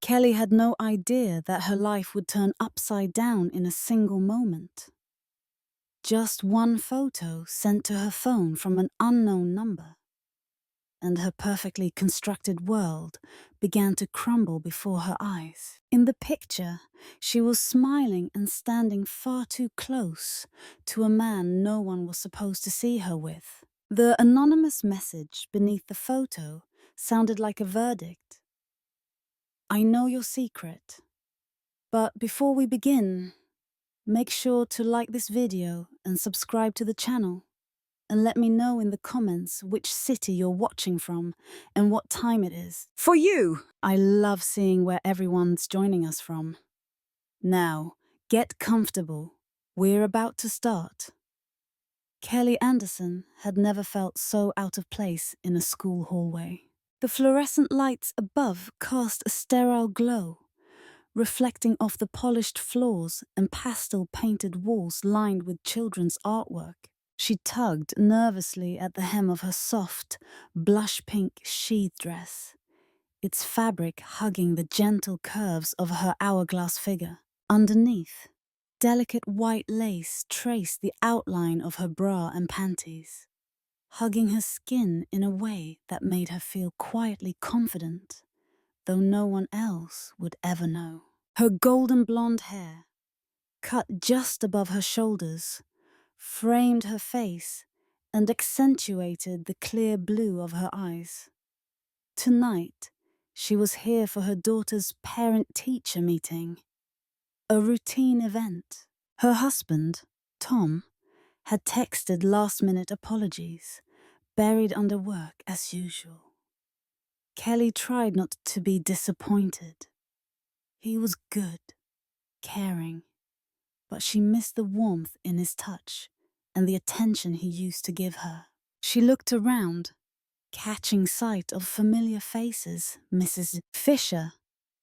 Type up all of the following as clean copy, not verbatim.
Kelly had no idea that her life would turn upside down in a single moment. Just one photo sent to her phone from an unknown number, and her perfectly constructed world began to crumble before her eyes. In the picture, she was smiling and standing far too close to a man no one was supposed to see her with. The anonymous message beneath the photo sounded like a verdict. "I know your secret, but before we begin, make sure to like this video and subscribe to the channel. And let me know in the comments which city you're watching from and what time it is. For you! I love seeing where everyone's joining us from. Now, get comfortable. We're about to start." Kelly Anderson had never felt so out of place in a school hallway. The fluorescent lights above cast a sterile glow, reflecting off the polished floors and pastel-painted walls lined with children's artwork. She tugged nervously at the hem of her soft, blush-pink sheath dress, its fabric hugging the gentle curves of her hourglass figure. Underneath, delicate white lace traced the outline of her bra and panties, hugging her skin in a way that made her feel quietly confident, though no one else would ever know. Her golden blonde hair, cut just above her shoulders, framed her face and accentuated the clear blue of her eyes. Tonight, she was here for her daughter's parent-teacher meeting, a routine event. Her husband, Tom, had texted last-minute apologies, buried under work as usual. Kelly tried not to be disappointed. He was good, caring, but she missed the warmth in his touch and the attention he used to give her. She looked around, catching sight of familiar faces: Mrs. Fisher,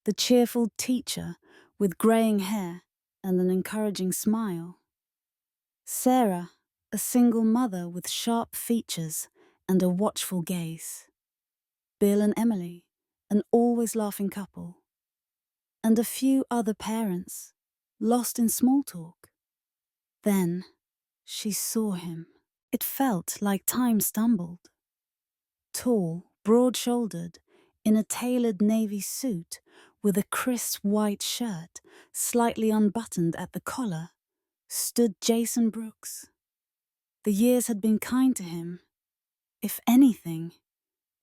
the cheerful teacher with graying hair and an encouraging smile; Sarah, a single mother with sharp features and a watchful gaze; Bill and Emily, an always laughing couple; and a few other parents, lost in small talk. Then she saw him. It felt like time stumbled. Tall, broad-shouldered, in a tailored navy suit with a crisp white shirt slightly unbuttoned at the collar, stood Jason Brooks. The years had been kind to him. If anything,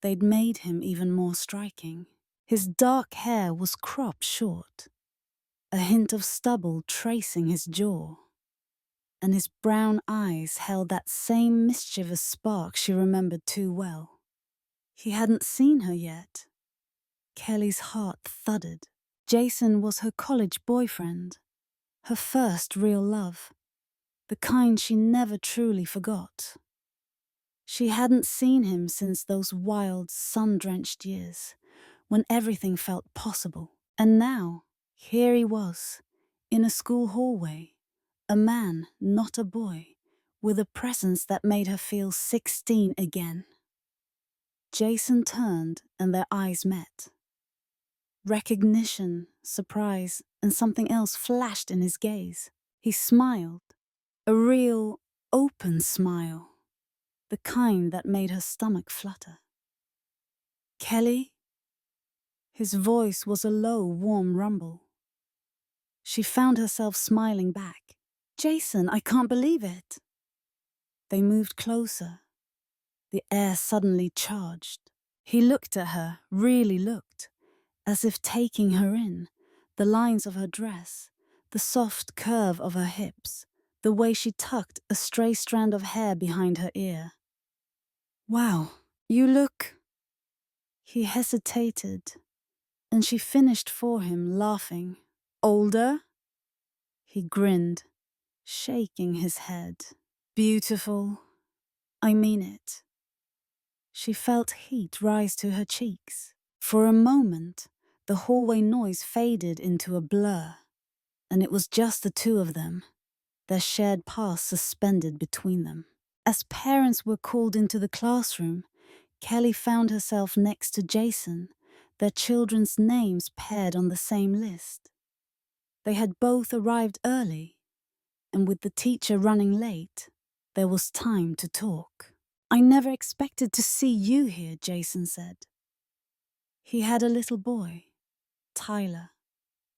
they'd made him even more striking. His dark hair was cropped short, a hint of stubble tracing his jaw, and his brown eyes held that same mischievous spark she remembered too well. He hadn't seen her yet. Kelly's heart thudded. Jason was her college boyfriend, her first real love, the kind she never truly forgot. She hadn't seen him since those wild, sun-drenched years, when everything felt possible. And now, here he was, in a school hallway, a man, not a boy, with a presence that made her feel 16 again. Jason turned and their eyes met. Recognition, surprise, and something else flashed in his gaze. He smiled, a real, open smile, the kind that made her stomach flutter. "Kelly?" His voice was a low, warm rumble. She found herself smiling back. "Jason, I can't believe it." They moved closer, the air suddenly charged. He looked at her, really looked, as if taking her in, the lines of her dress, the soft curve of her hips, the way she tucked a stray strand of hair behind her ear. "Wow, you look..." He hesitated, and she finished for him, laughing. "Older?" He grinned, shaking his head. "Beautiful. I mean it." She felt heat rise to her cheeks. For a moment, the hallway noise faded into a blur, and it was just the two of them, their shared past suspended between them. As parents were called into the classroom, Kelly found herself next to Jason, their children's names paired on the same list. They had both arrived early, and with the teacher running late, there was time to talk. "I never expected to see you here," Jason said. He had a little boy, Tyler,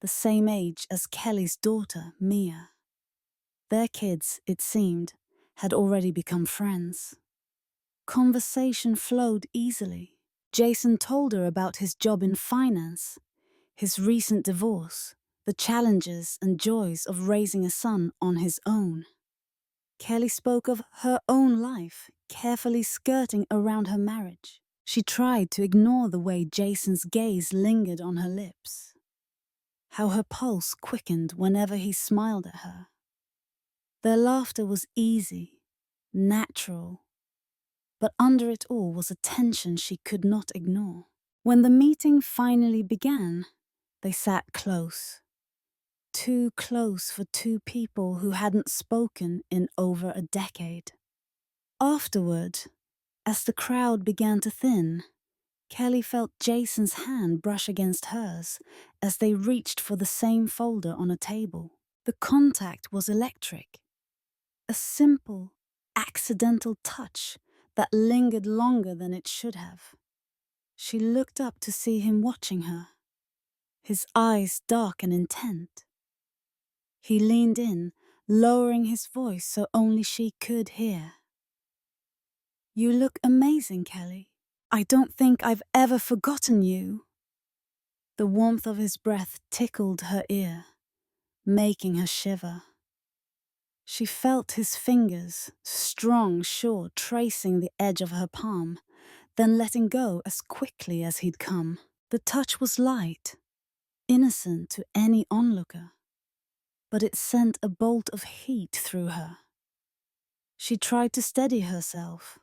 the same age as Kelly's daughter, Mia. Their kids, it seemed, had already become friends. Conversation flowed easily. Jason told her about his job in finance, his recent divorce, the challenges and joys of raising a son on his own. Kelly spoke of her own life, carefully skirting around her marriage. She tried to ignore the way Jason's gaze lingered on her lips, how her pulse quickened whenever he smiled at her. Their laughter was easy, natural, but under it all was a tension she could not ignore. When the meeting finally began, they sat close. Too close for two people who hadn't spoken in over a decade. Afterward, as the crowd began to thin, Kelly felt Jason's hand brush against hers as they reached for the same folder on a table. The contact was electric. A simple, accidental touch that lingered longer than it should have. She looked up to see him watching her, his eyes dark and intent. He leaned in, lowering his voice so only she could hear. "You look amazing, Kelly. I don't think I've ever forgotten you." The warmth of his breath tickled her ear, making her shiver. She felt his fingers, strong, sure, tracing the edge of her palm, then letting go as quickly as he'd come. The touch was light, innocent to any onlooker, but it sent a bolt of heat through her. She tried to steady herself,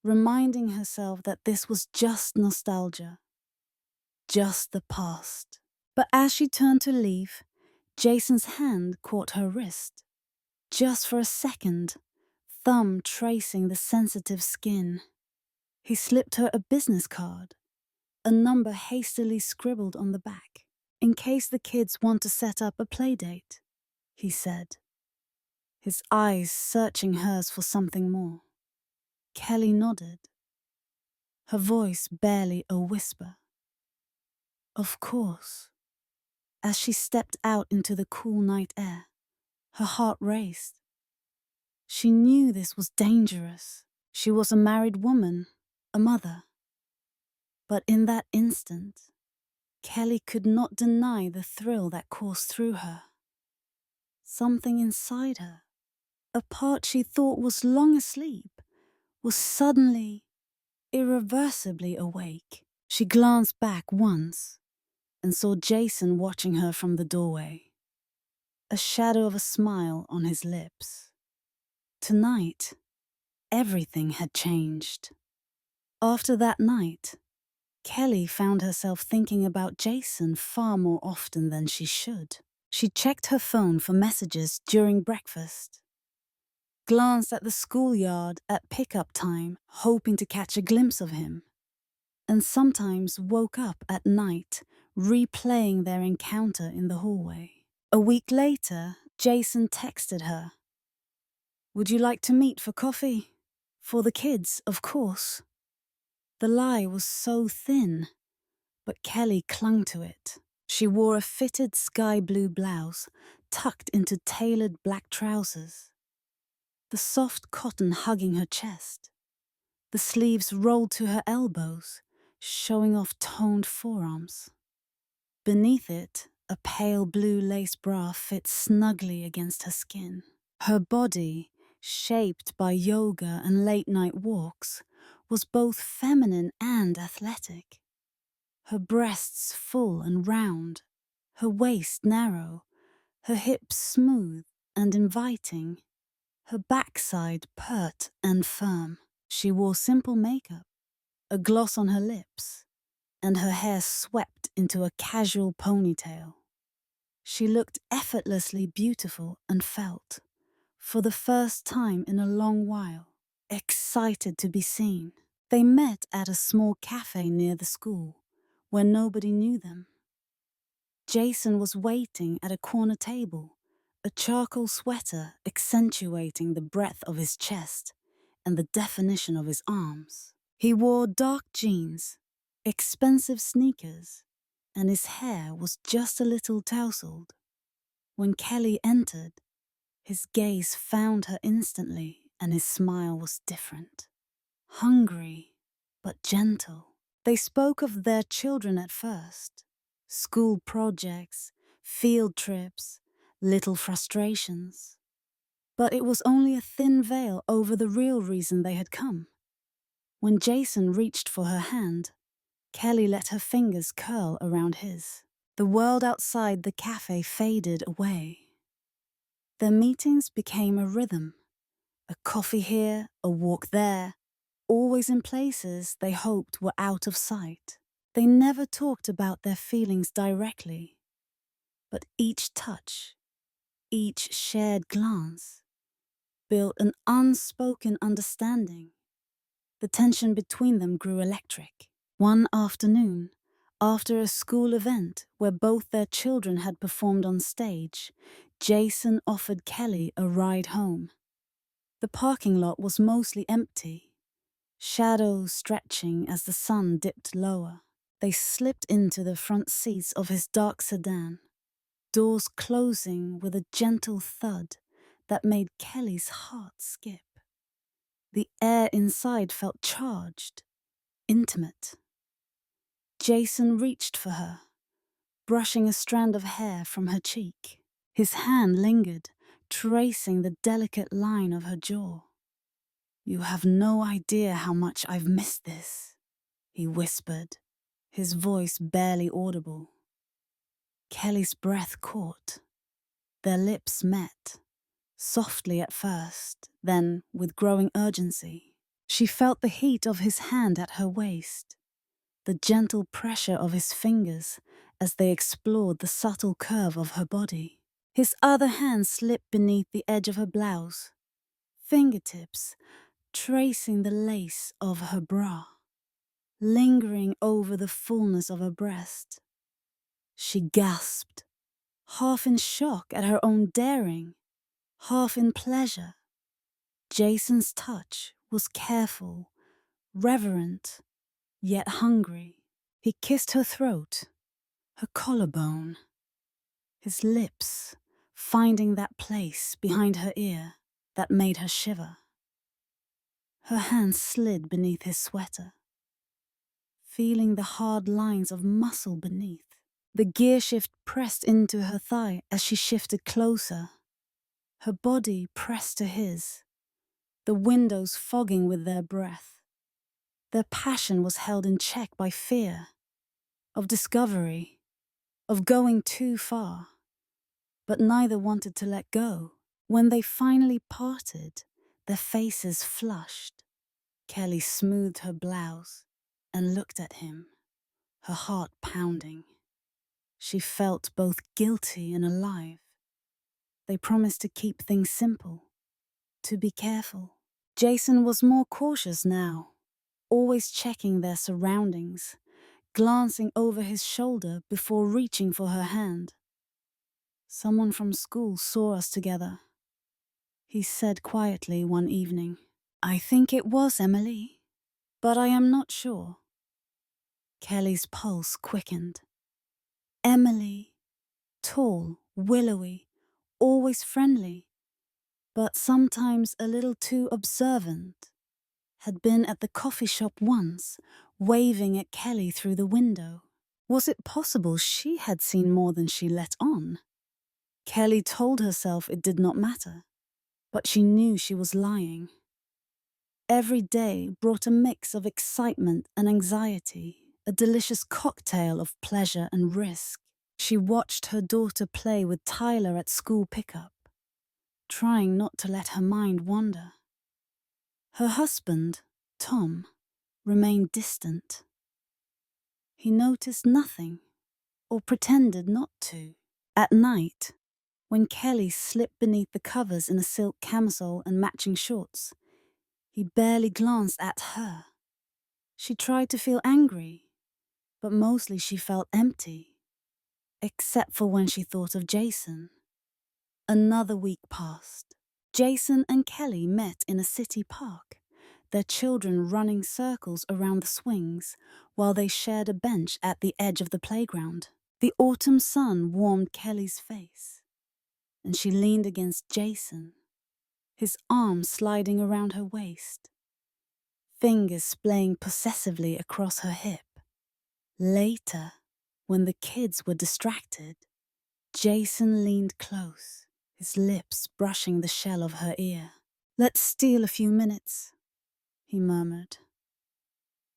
reminding herself that this was just nostalgia, just the past. But as she turned to leave, Jason's hand caught her wrist. Just for a second, thumb tracing the sensitive skin. He slipped her a business card, a number hastily scribbled on the back. "In case the kids want to set up a play date," he said, his eyes searching hers for something more. Kelly nodded, her voice barely a whisper. "Of course." As she stepped out into the cool night air, her heart raced. She knew this was dangerous. She was a married woman, a mother. But in that instant, Kelly could not deny the thrill that coursed through her. Something inside her, a part she thought was long asleep, was suddenly, irreversibly awake. She glanced back once and saw Jason watching her from the doorway, a shadow of a smile on his lips. Tonight, everything had changed. After that night, Kelly found herself thinking about Jason far more often than she should. She checked her phone for messages during breakfast, glanced at the schoolyard at pickup time, hoping to catch a glimpse of him, and sometimes woke up at night, replaying their encounter in the hallway. A week later, Jason texted her, "Would you like to meet for coffee? For the kids, of course." The lie was so thin, but Kelly clung to it. She wore a fitted sky blue blouse, tucked into tailored black trousers, the soft cotton hugging her chest. The sleeves rolled to her elbows, showing off toned forearms. Beneath it, a pale blue lace bra fit snugly against her skin. Her body, shaped by yoga and late-night walks, was both feminine and athletic. Her breasts full and round, her waist narrow, her hips smooth and inviting, her backside pert and firm. She wore simple makeup, a gloss on her lips, and her hair swept into a casual ponytail. She looked effortlessly beautiful and felt, for the first time in a long while, excited to be seen. They met at a small cafe near the school, where nobody knew them. Jason was waiting at a corner table, a charcoal sweater accentuating the breadth of his chest and the definition of his arms. He wore dark jeans, expensive sneakers, and his hair was just a little tousled. When Kelly entered, his gaze found her instantly, and his smile was different. Hungry, but gentle. They spoke of their children at first. School projects, field trips, little frustrations. But it was only a thin veil over the real reason they had come. When Jason reached for her hand, Kelly let her fingers curl around his. The world outside the cafe faded away. Their meetings became a rhythm. A coffee here, a walk there, always in places they hoped were out of sight. They never talked about their feelings directly, but each touch, each shared glance, built an unspoken understanding. The tension between them grew electric. One afternoon, after a school event where both their children had performed on stage, Jason offered Kelly a ride home. The parking lot was mostly empty, shadows stretching as the sun dipped lower. They slipped into the front seats of his dark sedan, doors closing with a gentle thud that made Kelly's heart skip. The air inside felt charged, intimate. Jason reached for her, brushing a strand of hair from her cheek. His hand lingered, tracing the delicate line of her jaw. "You have no idea how much I've missed this," he whispered, his voice barely audible. Kelly's breath caught. Their lips met, softly at first, then with growing urgency. She felt the heat of his hand at her waist, the gentle pressure of his fingers as they explored the subtle curve of her body. His other hand slipped beneath the edge of her blouse, fingertips tracing the lace of her bra, lingering over the fullness of her breast. She gasped, half in shock at her own daring, half in pleasure. Jason's touch was careful, reverent, yet hungry. He kissed her throat, her collarbone, his lips finding that place behind her ear that made her shiver. Her hand slid beneath his sweater, feeling the hard lines of muscle beneath. The gear shift pressed into her thigh as she shifted closer. Her body pressed to his, the windows fogging with their breath. Their passion was held in check by fear, of discovery, of going too far. But neither wanted to let go. When they finally parted, their faces flushed. Kelly smoothed her blouse and looked at him, her heart pounding. She felt both guilty and alive. They promised to keep things simple, to be careful. Jason was more cautious now, always checking their surroundings, glancing over his shoulder before reaching for her hand. "Someone from school saw us together," he said quietly one evening. "I think it was Emily, but I am not sure." Kelly's pulse quickened. Emily, tall, willowy, always friendly, but sometimes a little too observant, had been at the coffee shop once, waving at Kelly through the window. Was it possible she had seen more than she let on? Kelly told herself it did not matter, but she knew she was lying. Every day brought a mix of excitement and anxiety, a delicious cocktail of pleasure and risk. She watched her daughter play with Tyler at school pickup, trying not to let her mind wander. Her husband, Tom, remained distant. He noticed nothing, or pretended not to. At night, when Kelly slipped beneath the covers in a silk camisole and matching shorts, he barely glanced at her. She tried to feel angry, but mostly she felt empty, except for when she thought of Jason. Another week passed. Jason and Kelly met in a city park, their children running circles around the swings while they shared a bench at the edge of the playground. The autumn sun warmed Kelly's face, and she leaned against Jason, his arm sliding around her waist, fingers splaying possessively across her hip. Later, when the kids were distracted, Jason leaned close, his lips brushing the shell of her ear. "Let's steal a few minutes," he murmured.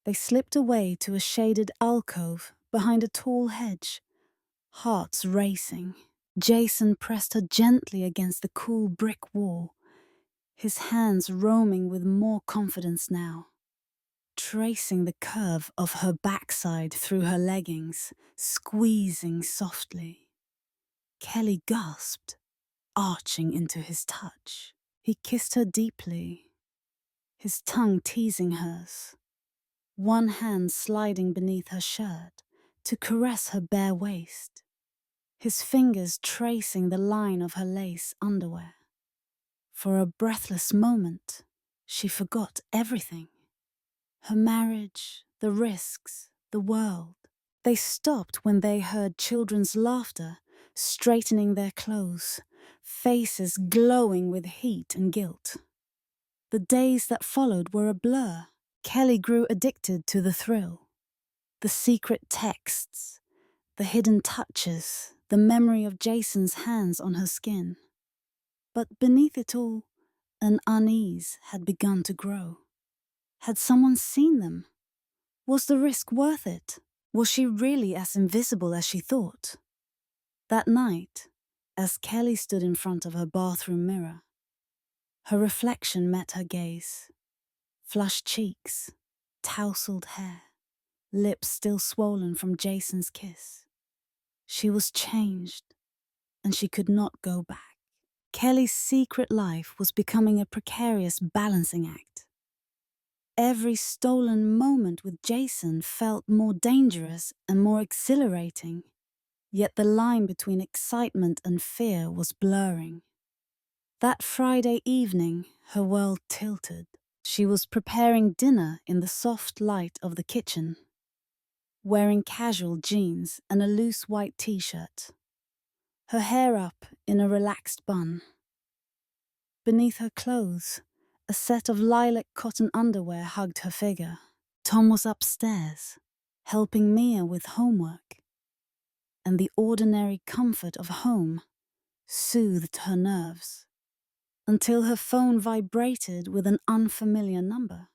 They slipped away to a shaded alcove behind a tall hedge, hearts racing. Jason pressed her gently against the cool brick wall, his hands roaming with more confidence now, tracing the curve of her backside through her leggings, squeezing softly. Kelly gasped, arching into his touch. He kissed her deeply, his tongue teasing hers, one hand sliding beneath her shirt to caress her bare waist, his fingers tracing the line of her lace underwear. For a breathless moment, she forgot everything. Her marriage, the risks, the world. They stopped when they heard children's laughter, straightening their clothes, faces glowing with heat and guilt. The days that followed were a blur. Kelly grew addicted to the thrill. The secret texts, the hidden touches, the memory of Jason's hands on her skin. But beneath it all, an unease had begun to grow. Had someone seen them? Was the risk worth it? Was she really as invisible as she thought? That night, as Kelly stood in front of her bathroom mirror, her reflection met her gaze. Flushed cheeks, tousled hair, lips still swollen from Jason's kiss. She was changed, and she could not go back. Kelly's secret life was becoming a precarious balancing act. Every stolen moment with Jason felt more dangerous and more exhilarating, yet the line between excitement and fear was blurring. That Friday evening, her world tilted. She was preparing dinner in the soft light of the kitchen, wearing casual jeans and a loose white t-shirt, her hair up in a relaxed bun. Beneath her clothes, a set of lilac cotton underwear hugged her figure. Tom was upstairs, helping Mia with homework, and the ordinary comfort of home soothed her nerves, until her phone vibrated with an unfamiliar number.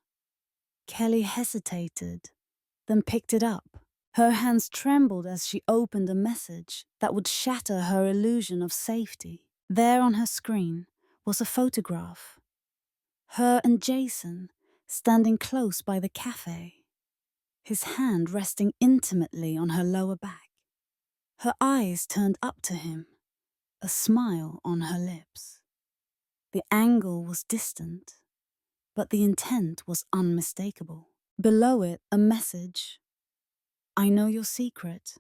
Kelly hesitated, then picked it up. Her hands trembled as she opened a message that would shatter her illusion of safety. There on her screen was a photograph. Her and Jason standing close by the cafe, his hand resting intimately on her lower back. Her eyes turned up to him, a smile on her lips. The angle was distant, but the intent was unmistakable. Below it, a message. "I know your secret.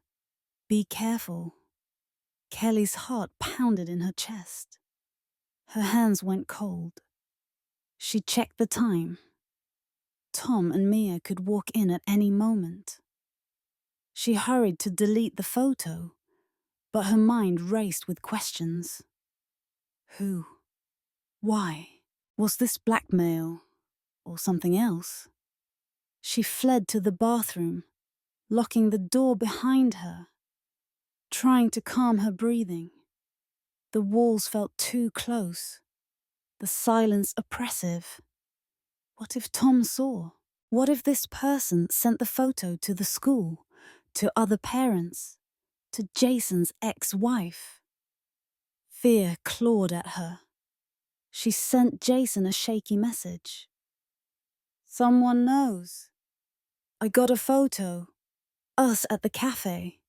Be careful." Kelly's heart pounded in her chest. Her hands went cold. She checked the time. Tom and Mia could walk in at any moment. She hurried to delete the photo, but her mind raced with questions. Who? Why? Was this blackmail or something else? She fled to the bathroom, locking the door behind her, trying to calm her breathing. The walls felt too close, the silence oppressive. What if Tom saw? What if this person sent the photo to the school, to other parents, to Jason's ex-wife? Fear clawed at her. She sent Jason a shaky message. "Someone knows. I got a photo. Us at the cafe.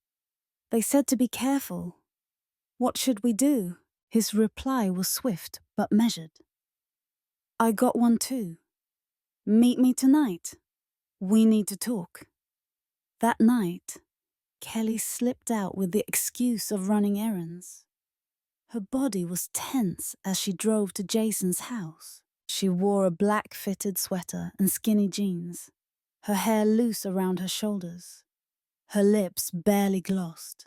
They said to be careful. What should we do?" His reply was swift but measured. "I got one too. Meet me tonight. We need to talk." That night, Kelly slipped out with the excuse of running errands. Her body was tense as she drove to Jason's house. She wore a black fitted sweater and skinny jeans, her hair loose around her shoulders, her lips barely glossed.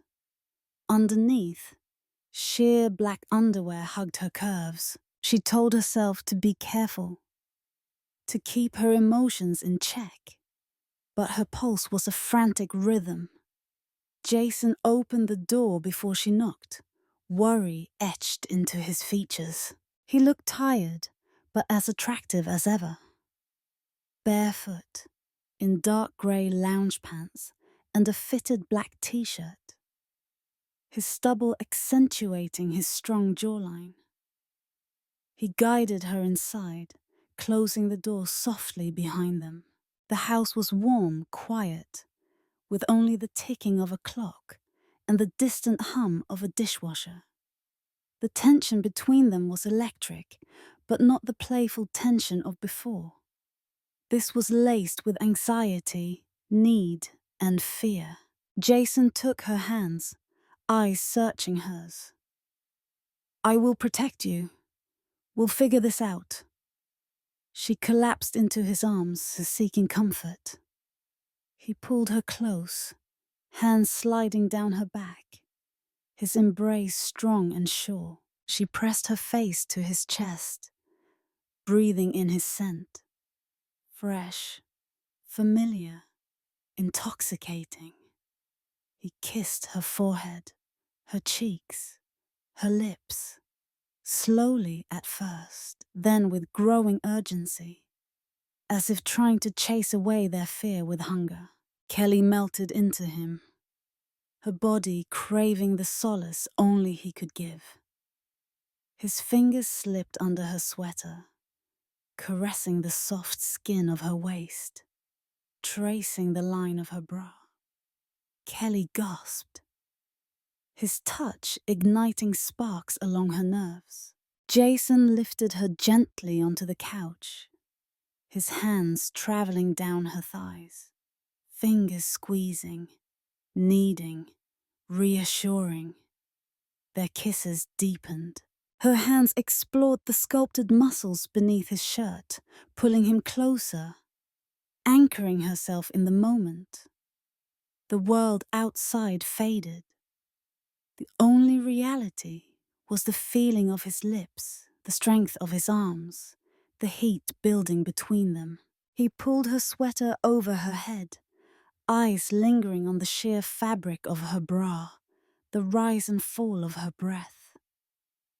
Underneath, sheer black underwear hugged her curves. She told herself to be careful, to keep her emotions in check, but her pulse was a frantic rhythm. Jason opened the door before she knocked, worry etched into his features. He looked tired, but as attractive as ever. Barefoot, in dark grey lounge pants and a fitted black t-shirt, his stubble accentuating his strong jawline. He guided her inside, closing the door softly behind them. The house was warm, quiet, with only the ticking of a clock and the distant hum of a dishwasher. The tension between them was electric, but not the playful tension of before. This was laced with anxiety, need, and fear. Jason took her hands, eyes searching hers. "I will protect you. We'll figure this out." She collapsed into his arms, seeking comfort. He pulled her close, hands sliding down her back, his embrace strong and sure. She pressed her face to his chest, breathing in his scent. Fresh, familiar, intoxicating. He kissed her forehead, her cheeks, her lips, slowly at first, then with growing urgency, as if trying to chase away their fear with hunger. Kelly melted into him, her body craving the solace only he could give. His fingers slipped under her sweater, caressing the soft skin of her waist, tracing the line of her bra. Kelly gasped, his touch igniting sparks along her nerves. Jason lifted her gently onto the couch, his hands traveling down her thighs, fingers squeezing, kneading, reassuring. Their kisses deepened. Her hands explored the sculpted muscles beneath his shirt, pulling him closer, anchoring herself in the moment. The world outside faded. The only reality was the feeling of his lips, the strength of his arms, the heat building between them. He pulled her sweater over her head, eyes lingering on the sheer fabric of her bra, the rise and fall of her breath.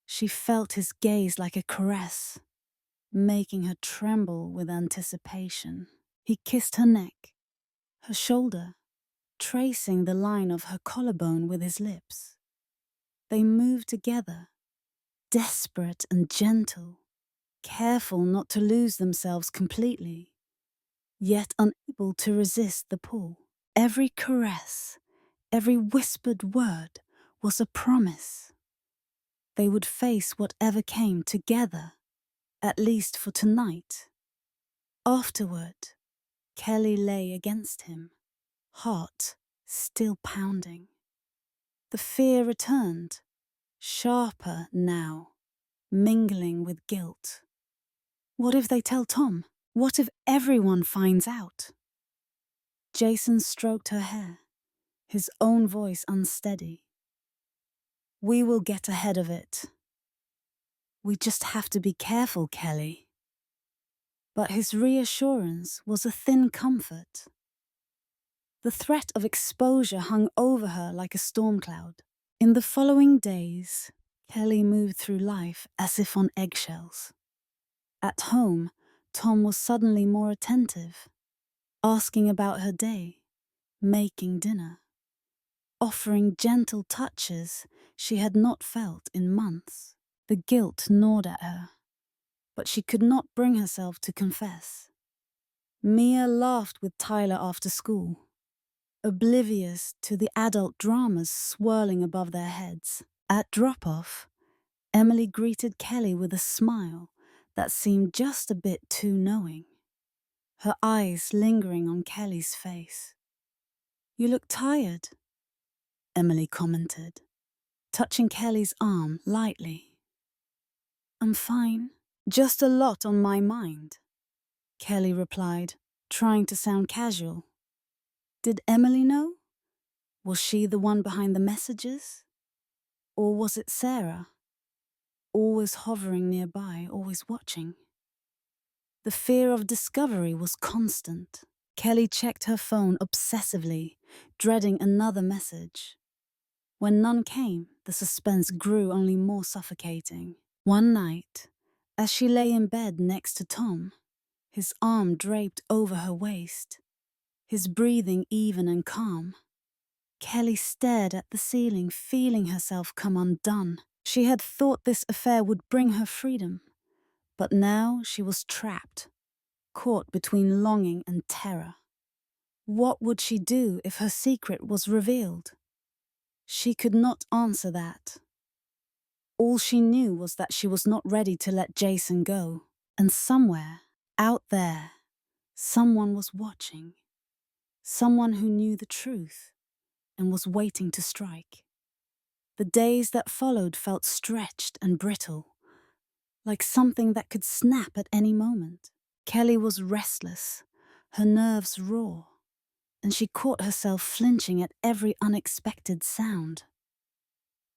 She felt his gaze like a caress, making her tremble with anticipation. He kissed her neck, her shoulder, tracing the line of her collarbone with his lips. They moved together, desperate and gentle, careful not to lose themselves completely, yet unable to resist the pull. Every caress, every whispered word was a promise. They would face whatever came together, at least for tonight. Afterward, Kelly lay against him, heart still pounding. The fear returned, sharper now, mingling with guilt. What if they tell Tom? What if everyone finds out? Jason stroked her hair, his own voice unsteady. "We will get ahead of it. We just have to be careful, Kelly." But his reassurance was a thin comfort. The threat of exposure hung over her like a storm cloud. In the following days, Kelly moved through life as if on eggshells. At home, Tom was suddenly more attentive, asking about her day, making dinner, offering gentle touches she had not felt in months. The guilt gnawed at her, but she could not bring herself to confess. Mia laughed with Tyler after school, oblivious to the adult dramas swirling above their heads. At drop-off, Emily greeted Kelly with a smile that seemed just a bit too knowing, her eyes lingering on Kelly's face. "You look tired." Emily commented, touching Kelly's arm lightly. I'm fine. Just a lot on my mind, Kelly replied, trying to sound casual. Did Emily know? Was she the one behind the messages? Or was it Sarah? Always hovering nearby, always watching. The fear of discovery was constant. Kelly checked her phone obsessively, dreading another message. When none came, the suspense grew only more suffocating. One night, as she lay in bed next to Tom, his arm draped over her waist, his breathing even and calm, Kelly stared at the ceiling, feeling herself come undone. She had thought this affair would bring her freedom, but now she was trapped, caught between longing and terror. What would she do if her secret was revealed? She could not answer that. All she knew was that she was not ready to let Jason go, and somewhere, out there, someone was watching. Someone who knew the truth and was waiting to strike. The days that followed felt stretched and brittle, like something that could snap at any moment. Kelly was restless, her nerves raw, and she caught herself flinching at every unexpected sound.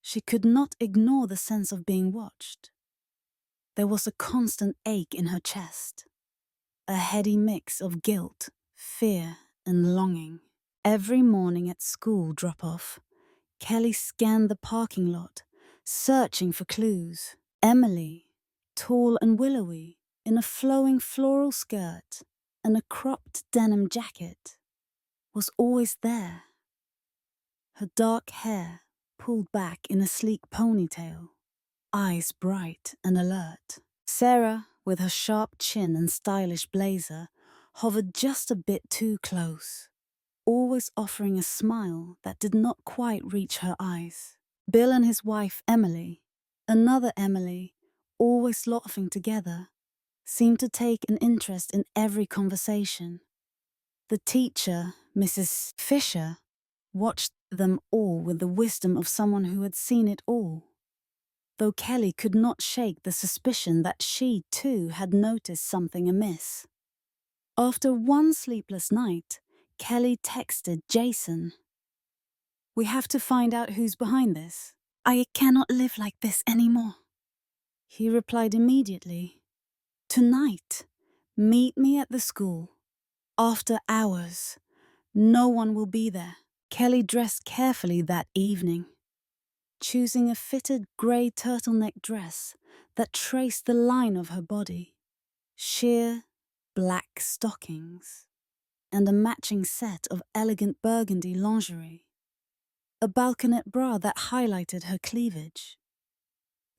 She could not ignore the sense of being watched. There was a constant ache in her chest, a heady mix of guilt, fear, and longing. Every morning at school drop-off, Kelly scanned the parking lot, searching for clues. Emily, tall and willowy, in a flowing floral skirt and a cropped denim jacket, was always there. Her dark hair pulled back in a sleek ponytail, eyes bright and alert. Sarah, with her sharp chin and stylish blazer, hovered just a bit too close, always offering a smile that did not quite reach her eyes. Bill and his wife Emily, another Emily, always laughing together, seemed to take an interest in every conversation. The teacher, Mrs. Fisher, watched them all with the wisdom of someone who had seen it all, though Kelly could not shake the suspicion that she, too, had noticed something amiss. After one sleepless night, Kelly texted Jason. We have to find out who's behind this. I cannot live like this anymore. He replied immediately. Tonight, meet me at the school. After hours. No one will be there. Kelly dressed carefully that evening, choosing a fitted grey turtleneck dress that traced the line of her body, sheer black stockings, and a matching set of elegant burgundy lingerie, a balconette bra that highlighted her cleavage,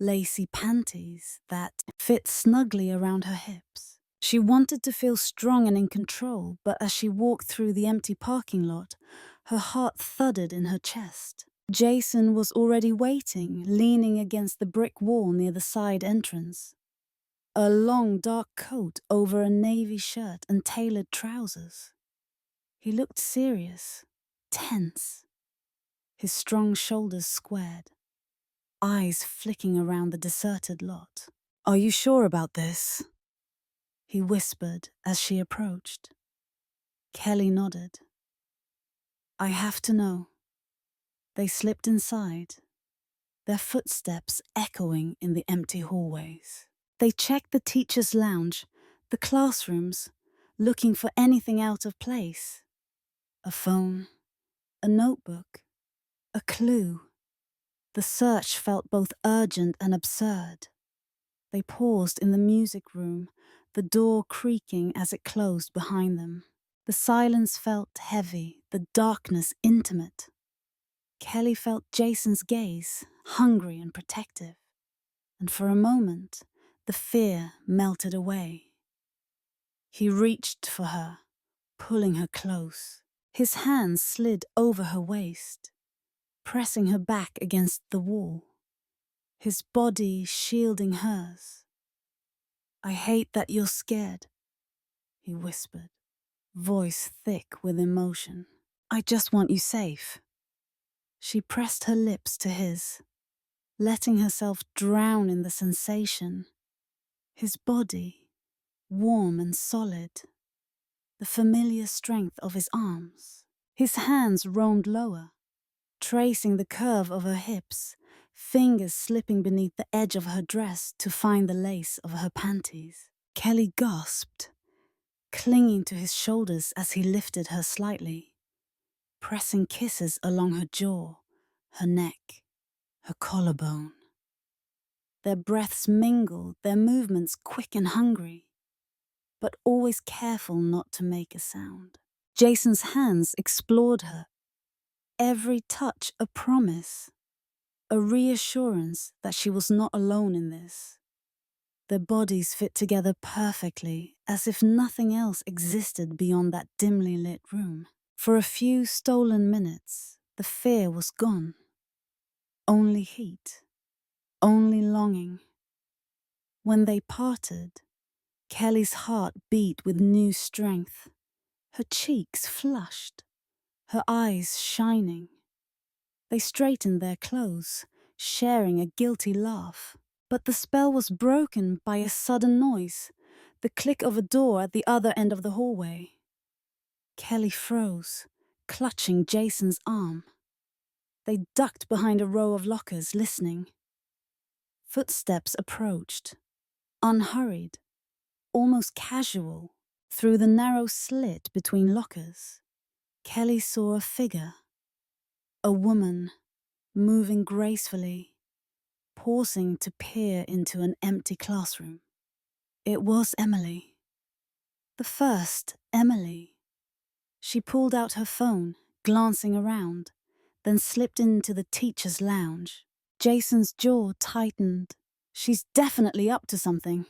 lacy panties that fit snugly around her hips. She wanted to feel strong and in control, but as she walked through the empty parking lot, her heart thudded in her chest. Jason was already waiting, leaning against the brick wall near the side entrance. A long dark coat over a navy shirt and tailored trousers. He looked serious, tense, his strong shoulders squared, eyes flicking around the deserted lot. Are you sure about this? He whispered as she approached. Kelly nodded. I have to know. They slipped inside, their footsteps echoing in the empty hallways. They checked the teacher's lounge, the classrooms, looking for anything out of place. A phone, a notebook, a clue. The search felt both urgent and absurd. They paused in the music room, the door creaking as it closed behind them. The silence felt heavy, the darkness intimate. Kelly felt Jason's gaze, hungry and protective, and for a moment, the fear melted away. He reached for her, pulling her close. His hands slid over her waist, pressing her back against the wall, his body shielding hers. I hate that you're scared, he whispered, voice thick with emotion. I just want you safe. She pressed her lips to his, letting herself drown in the sensation. His body, warm and solid, the familiar strength of his arms. His hands roamed lower, tracing the curve of her hips, fingers slipping beneath the edge of her dress to find the lace of her panties. Kelly gasped, clinging to his shoulders as he lifted her slightly, pressing kisses along her jaw, her neck, her collarbone. Their breaths mingled, their movements quick and hungry, but always careful not to make a sound. Jason's hands explored her, every touch a promise, a reassurance that she was not alone in this. Their bodies fit together perfectly, as if nothing else existed beyond that dimly lit room. For a few stolen minutes, the fear was gone. Only heat, only longing. When they parted, Kelly's heart beat with new strength, her cheeks flushed, her eyes shining. They straightened their clothes, sharing a guilty laugh. But the spell was broken by a sudden noise, the click of a door at the other end of the hallway. Kelly froze, clutching Jason's arm. They ducked behind a row of lockers, listening. Footsteps approached, unhurried, almost casual. Through the narrow slit between lockers, Kelly saw a figure, a woman, moving gracefully, pausing to peer into an empty classroom. It was Emily. The first Emily. She pulled out her phone, glancing around, then slipped into the teacher's lounge. Jason's jaw tightened. She's definitely up to something.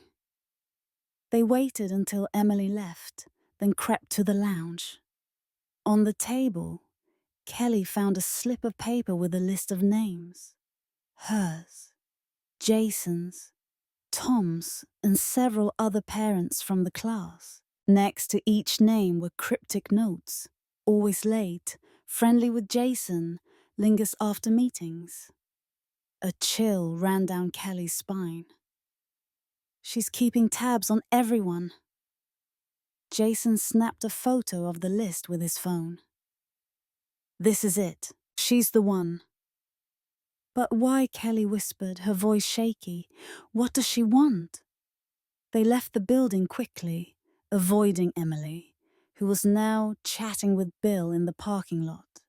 They waited until Emily left, then crept to the lounge. On the table, Kelly found a slip of paper with a list of names. Hers, Jason's, Tom's, and several other parents from the class. Next to each name were cryptic notes. Always late, friendly with Jason, lingers after meetings. A chill ran down Kelly's spine. She's keeping tabs on everyone. Jason snapped a photo of the list with his phone. This is it. She's the one. But why, Kelly whispered, her voice shaky. What does she want? They left the building quickly, avoiding Emily, who was now chatting with Bill in the parking lot.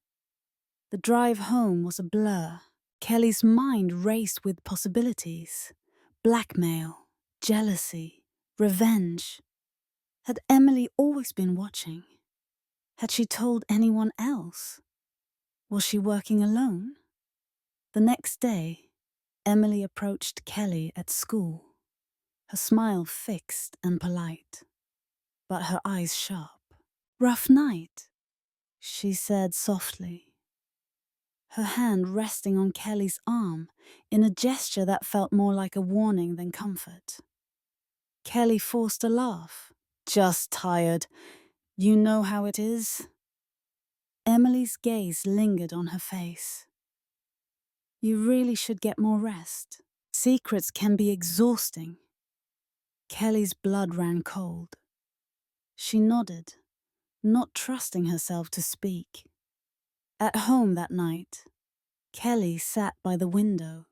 The drive home was a blur. Kelly's mind raced with possibilities. Blackmail, jealousy, revenge. Had Emily always been watching? Had she told anyone else? Was she working alone? The next day, Emily approached Kelly at school, her smile fixed and polite, but her eyes sharp. "Rough night," she said softly, her hand resting on Kelly's arm in a gesture that felt more like a warning than comfort. Kelly forced a laugh. "Just tired. You know how it is." Emily's gaze lingered on her face. "You really should get more rest. Secrets can be exhausting." Kelly's blood ran cold. She nodded, not trusting herself to speak. At home that night, Kelly sat by the window,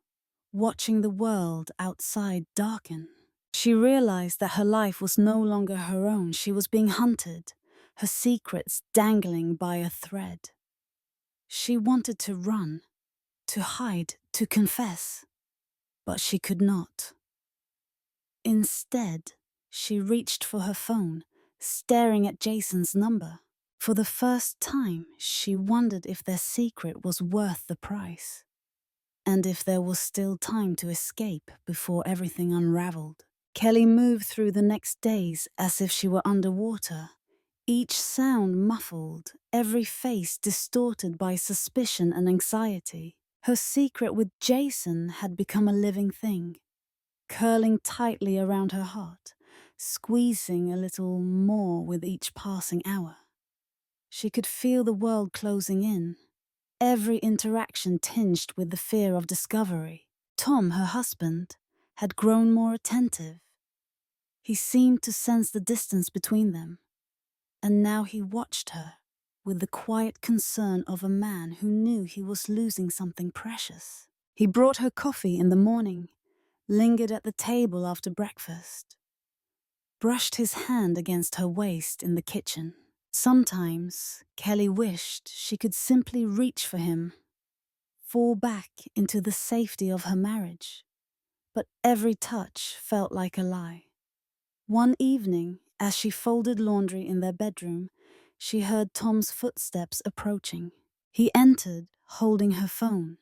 watching the world outside darken. She realized that her life was no longer her own. She was being hunted, her secrets dangling by a thread. She wanted to run, to hide, to confess, but she could not. Instead, she reached for her phone, staring at Jason's number. For the first time, she wondered if their secret was worth the price, and if there was still time to escape before everything unraveled. Kelly moved through the next days as if she were underwater, each sound muffled, every face distorted by suspicion and anxiety. Her secret with Jason had become a living thing, curling tightly around her heart, squeezing a little more with each passing hour. She could feel the world closing in, every interaction tinged with the fear of discovery. Tom, her husband, had grown more attentive. He seemed to sense the distance between them, and now he watched her with the quiet concern of a man who knew he was losing something precious. He brought her coffee in the morning, lingered at the table after breakfast, brushed his hand against her waist in the kitchen. Sometimes Kelly wished she could simply reach for him, fall back into the safety of her marriage, but every touch felt like a lie. One evening, as she folded laundry in their bedroom, she heard Tom's footsteps approaching. He entered, holding her phone.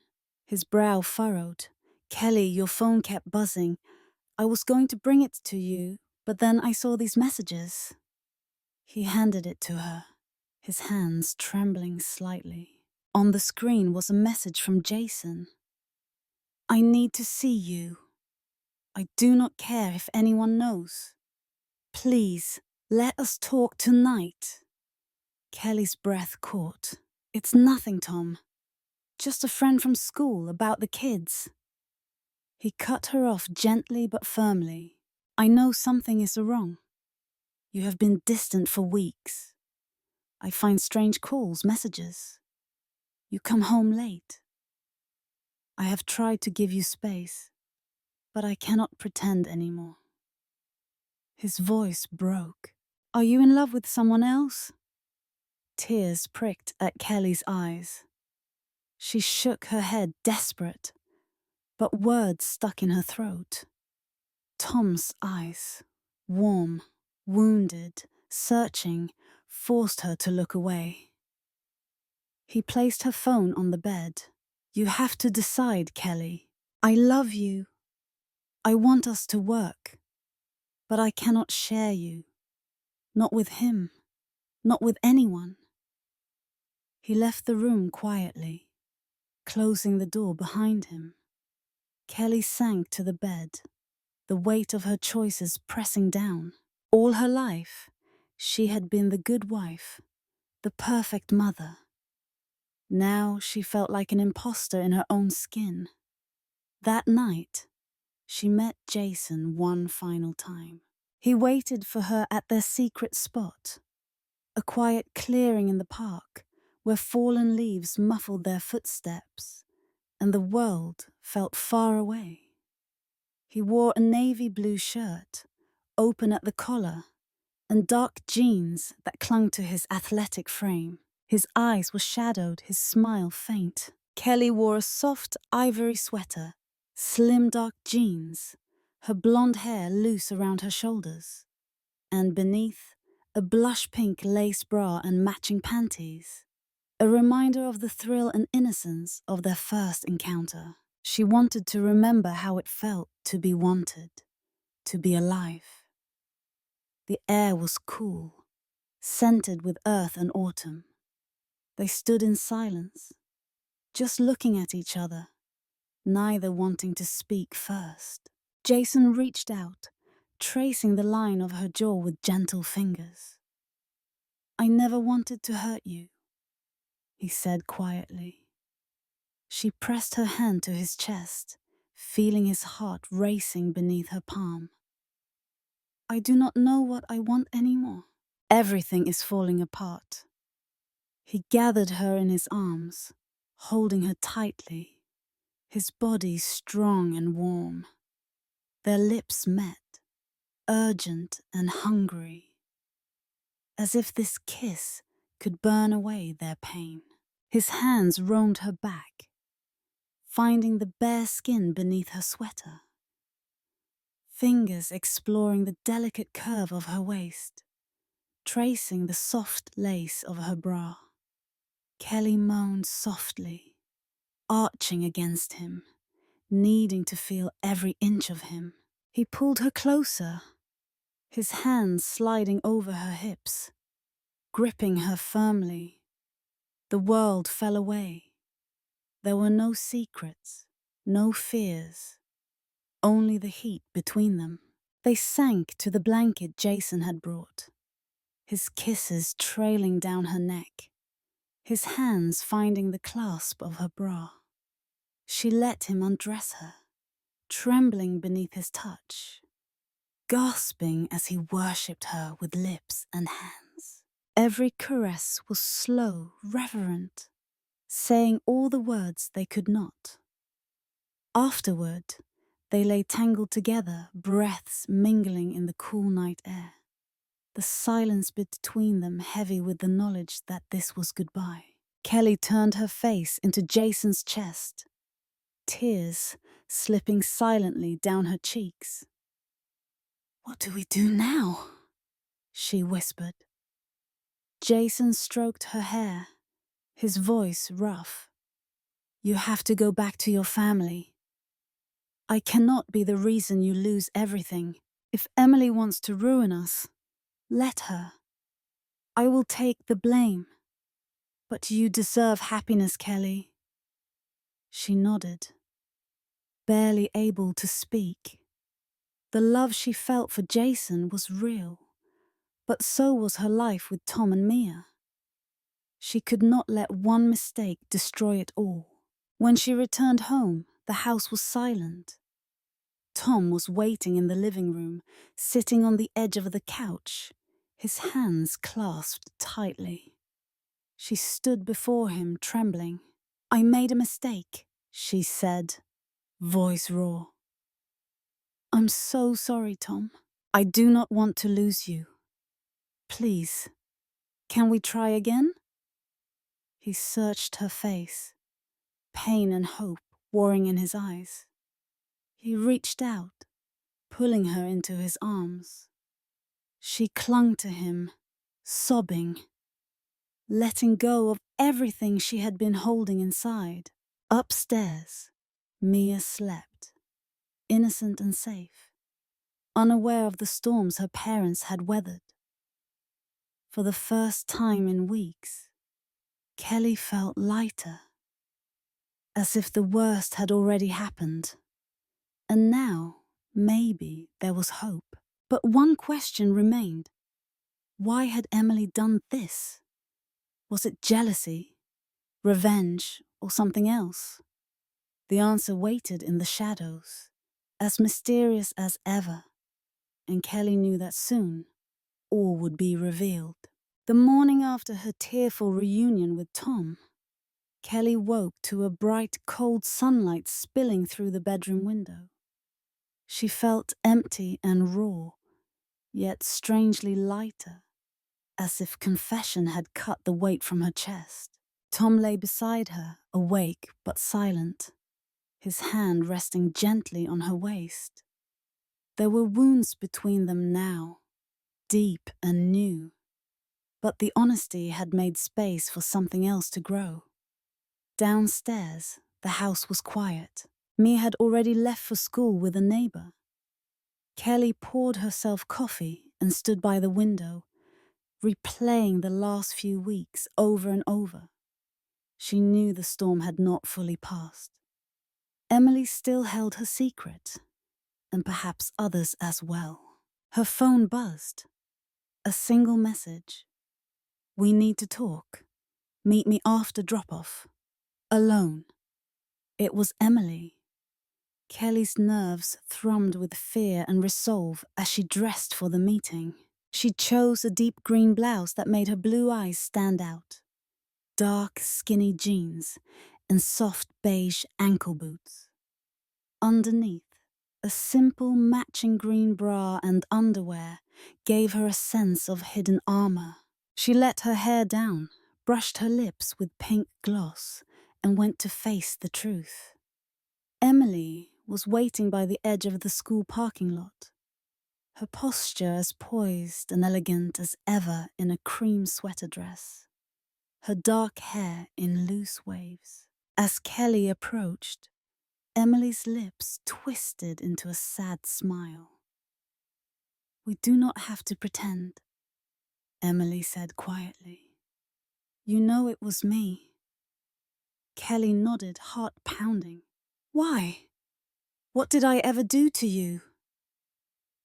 His brow furrowed. "Kelly, your phone kept buzzing. I was going to bring it to you, but then I saw these messages." He handed it to her, his hands trembling slightly. On the screen was a message from Jason. "I need to see you. I do not care if anyone knows. Please, let us talk tonight." Kelly's breath caught. "It's nothing, Tom. Just a friend from school about the kids." He cut her off gently but firmly. "I know something is wrong. You have been distant for weeks. I find strange calls, messages. You come home late. I have tried to give you space, but I cannot pretend anymore." His voice broke. "Are you in love with someone else?" Tears pricked at Kelly's eyes. She shook her head, desperate, but words stuck in her throat. Tom's eyes, warm, wounded, searching, forced her to look away. He placed her phone on the bed. "You have to decide, Kelly. I love you. I want us to work. But I cannot share you. Not with him. Not with anyone." He left the room quietly, closing the door behind him. Kelly sank to the bed, the weight of her choices pressing down. All her life, she had been the good wife, the perfect mother. Now she felt like an imposter in her own skin. That night, she met Jason one final time. He waited for her at their secret spot, a quiet clearing in the park where fallen leaves muffled their footsteps and the world felt far away. He wore a navy blue shirt, open at the collar, and dark jeans that clung to his athletic frame. His eyes were shadowed, his smile faint. Kelly wore a soft ivory sweater, slim dark jeans, her blonde hair loose around her shoulders, and beneath, a blush pink lace bra and matching panties, a reminder of the thrill and innocence of their first encounter. She wanted to remember how it felt to be wanted, to be alive. The air was cool, scented with earth and autumn. They stood in silence, just looking at each other, neither wanting to speak first. Jason reached out, tracing the line of her jaw with gentle fingers. "I never wanted to hurt you," he said quietly. She pressed her hand to his chest, feeling his heart racing beneath her palm. "I do not know what I want anymore. Everything is falling apart." He gathered her in his arms, holding her tightly, his body strong and warm. Their lips met, urgent and hungry, as if this kiss could burn away their pain. His hands roamed her back, finding the bare skin beneath her sweater, fingers exploring the delicate curve of her waist, tracing the soft lace of her bra. Kelly moaned softly, arching against him, needing to feel every inch of him. He pulled her closer, his hands sliding over her hips, gripping her firmly. The world fell away. There were no secrets, no fears, only the heat between them. They sank to the blanket Jason had brought, his kisses trailing down her neck, his hands finding the clasp of her bra. She let him undress her, trembling beneath his touch, gasping as he worshipped her with lips and hands. Every caress was slow, reverent, saying all the words they could not. Afterward, they lay tangled together, breaths mingling in the cool night air, the silence between them heavy with the knowledge that this was goodbye. Kelly turned her face into Jason's chest, tears slipping silently down her cheeks. "What do we do now?" she whispered. Jason stroked her hair, his voice rough. "You have to go back to your family. I cannot be the reason you lose everything. If Emily wants to ruin us, let her. I will take the blame. But you deserve happiness, Kelly." She nodded, barely able to speak. The love she felt for Jason was real, but so was her life with Tom and Mia. She could not let one mistake destroy it all. When she returned home, the house was silent. Tom was waiting in the living room, sitting on the edge of the couch, his hands clasped tightly. She stood before him, trembling. "I made a mistake," she said, voice raw. "I'm so sorry, Tom. I do not want to lose you. Please, can we try again?" He searched her face, pain and hope warring in his eyes. He reached out, pulling her into his arms. She clung to him, sobbing, letting go of everything she had been holding inside. Upstairs, Mia slept, innocent and safe, unaware of the storms her parents had weathered. For the first time in weeks, Kelly felt lighter, as if the worst had already happened. And now, maybe, there was hope. But one question remained. Why had Emily done this? Was it jealousy, revenge, or something else? The answer waited in the shadows, as mysterious as ever, and Kelly knew that soon all would be revealed. The morning after her tearful reunion with Tom, Kelly woke to a bright, cold sunlight spilling through the bedroom window. She felt empty and raw, yet strangely lighter, as if confession had cut the weight from her chest. Tom lay beside her, awake but silent, his hand resting gently on her waist. There were wounds between them now, deep and new, but the honesty had made space for something else to grow. Downstairs, the house was quiet. Mia had already left for school with a neighbor. Kelly poured herself coffee and stood by the window, replaying the last few weeks over and over. She knew the storm had not fully passed. Emily still held her secret, and perhaps others as well. Her phone buzzed. A single message. "We need to talk. Meet me after drop-off. Alone." It was Emily. Kelly's nerves thrummed with fear and resolve as she dressed for the meeting. She chose a deep green blouse that made her blue eyes stand out, dark, skinny jeans, and soft beige ankle boots. Underneath, a simple matching green bra and underwear gave her a sense of hidden armor. She let her hair down, brushed her lips with pink gloss, and went to face the truth. Emily was waiting by the edge of the school parking lot, her posture as poised and elegant as ever in a cream sweater dress, her dark hair in loose waves. As Kelly approached, Emily's lips twisted into a sad smile. "We do not have to pretend," Emily said quietly. "You know it was me." Kelly nodded, heart pounding. "Why? What did I ever do to you?"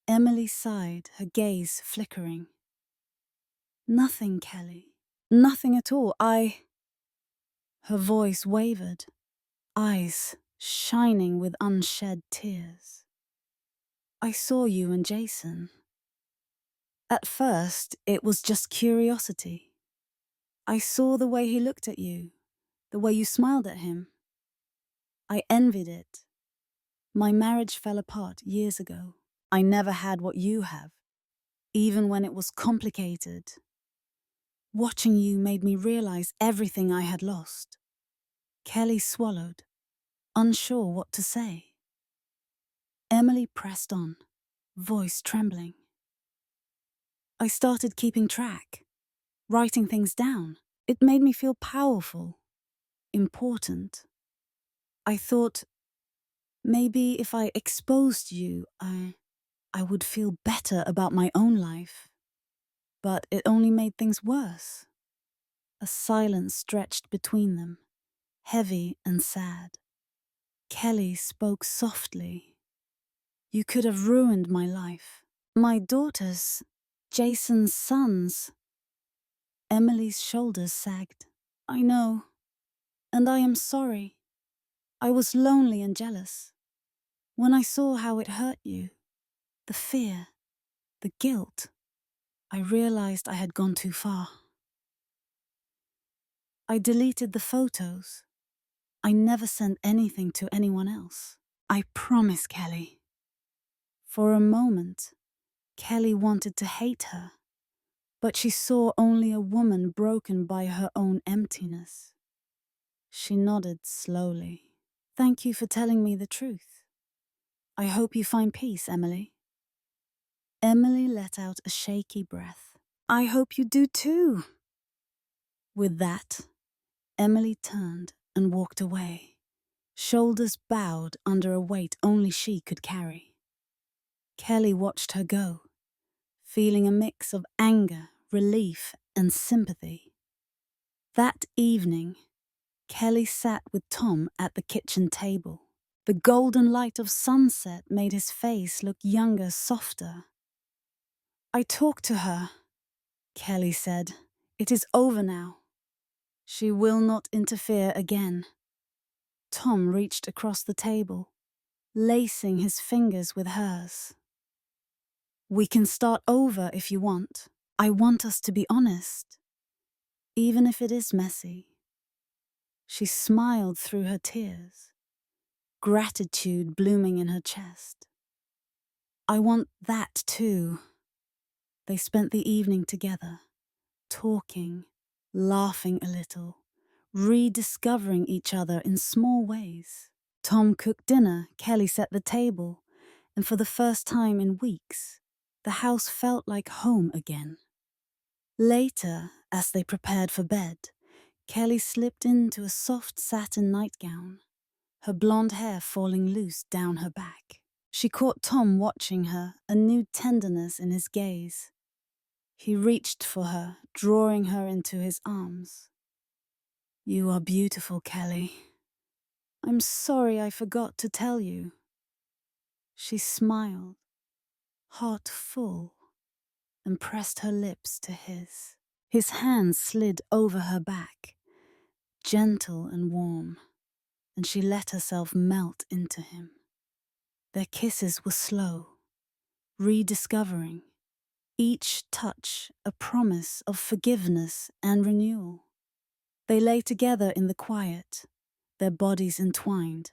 Emily sighed, her gaze flickering. "Nothing, Kelly. Nothing at all. Her voice wavered, eyes shining with unshed tears. I saw you and Jason. At first, it was just curiosity. I saw the way he looked at you, the way you smiled at him. I envied it. My marriage fell apart years ago. I never had what you have, even when it was complicated. Watching you made me realize everything I had lost. Kelly swallowed, unsure what to say. Emily pressed on, voice trembling. I started keeping track, writing things down. It made me feel powerful, important. I thought, maybe if I exposed you, I would feel better about my own life. But it only made things worse. A silence stretched between them, heavy and sad. Kelly spoke softly. You could have ruined my life. My daughters, Jason's sons. Emily's shoulders sagged. I know, and I am sorry. I was lonely and jealous. When I saw how it hurt you, the fear, the guilt, I realized I had gone too far. I deleted the photos. I never sent anything to anyone else. I promise, Kelly. For a moment, Kelly wanted to hate her, but she saw only a woman broken by her own emptiness. She nodded slowly. Thank you for telling me the truth. I hope you find peace, Emily. Emily let out a shaky breath. I hope you do too. With that, Emily turned and walked away, shoulders bowed under a weight only she could carry. Kelly watched her go, feeling a mix of anger, relief, and sympathy. That evening, Kelly sat with Tom at the kitchen table. The golden light of sunset made his face look younger, softer. I talked to her, Kelly said. It is over now. She will not interfere again. Tom reached across the table, lacing his fingers with hers. We can start over if you want. I want us to be honest, even if it is messy. She smiled through her tears, gratitude blooming in her chest. I want that too. They spent the evening together, talking, laughing a little, rediscovering each other in small ways. Tom cooked dinner, Kelly set the table, and for the first time in weeks, the house felt like home again. Later, as they prepared for bed, Kelly slipped into a soft satin nightgown, her blonde hair falling loose down her back. She caught Tom watching her, a new tenderness in his gaze. He reached for her, drawing her into his arms. You are beautiful, Kelly. I'm sorry I forgot to tell you. She smiled, heart full, and pressed her lips to his. His hands slid over her back, gentle and warm, and she let herself melt into him. Their kisses were slow, rediscovering, each touch a promise of forgiveness and renewal. They lay together in the quiet, their bodies entwined,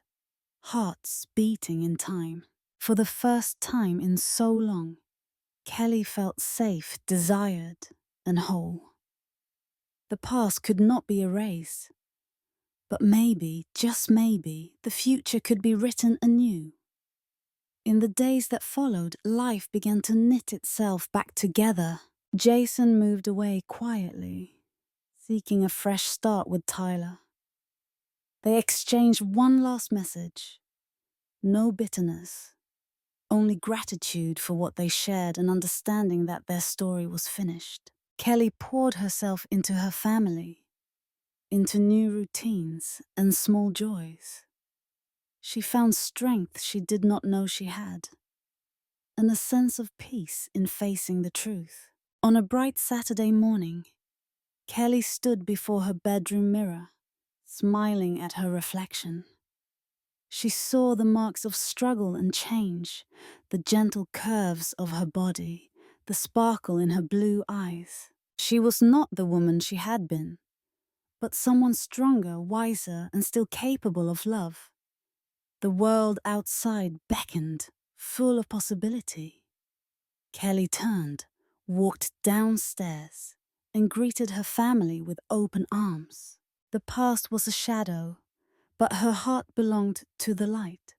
hearts beating in time. For the first time in so long, Kelly felt safe, desired, and whole. The past could not be erased, but maybe, just maybe, the future could be written anew. In the days that followed, life began to knit itself back together. Jason moved away quietly, seeking a fresh start with Tyler. They exchanged one last message. No bitterness, only gratitude for what they shared and understanding that their story was finished. Kelly poured herself into her family, into new routines and small joys. She found strength she did not know she had, and a sense of peace in facing the truth. On a bright Saturday morning, Kelly stood before her bedroom mirror, smiling at her reflection. She saw the marks of struggle and change, the gentle curves of her body, the sparkle in her blue eyes. She was not the woman she had been, but someone stronger, wiser, and still capable of love. The world outside beckoned, full of possibility. Kelly turned, walked downstairs, and greeted her family with open arms. The past was a shadow, but her heart belonged to the light.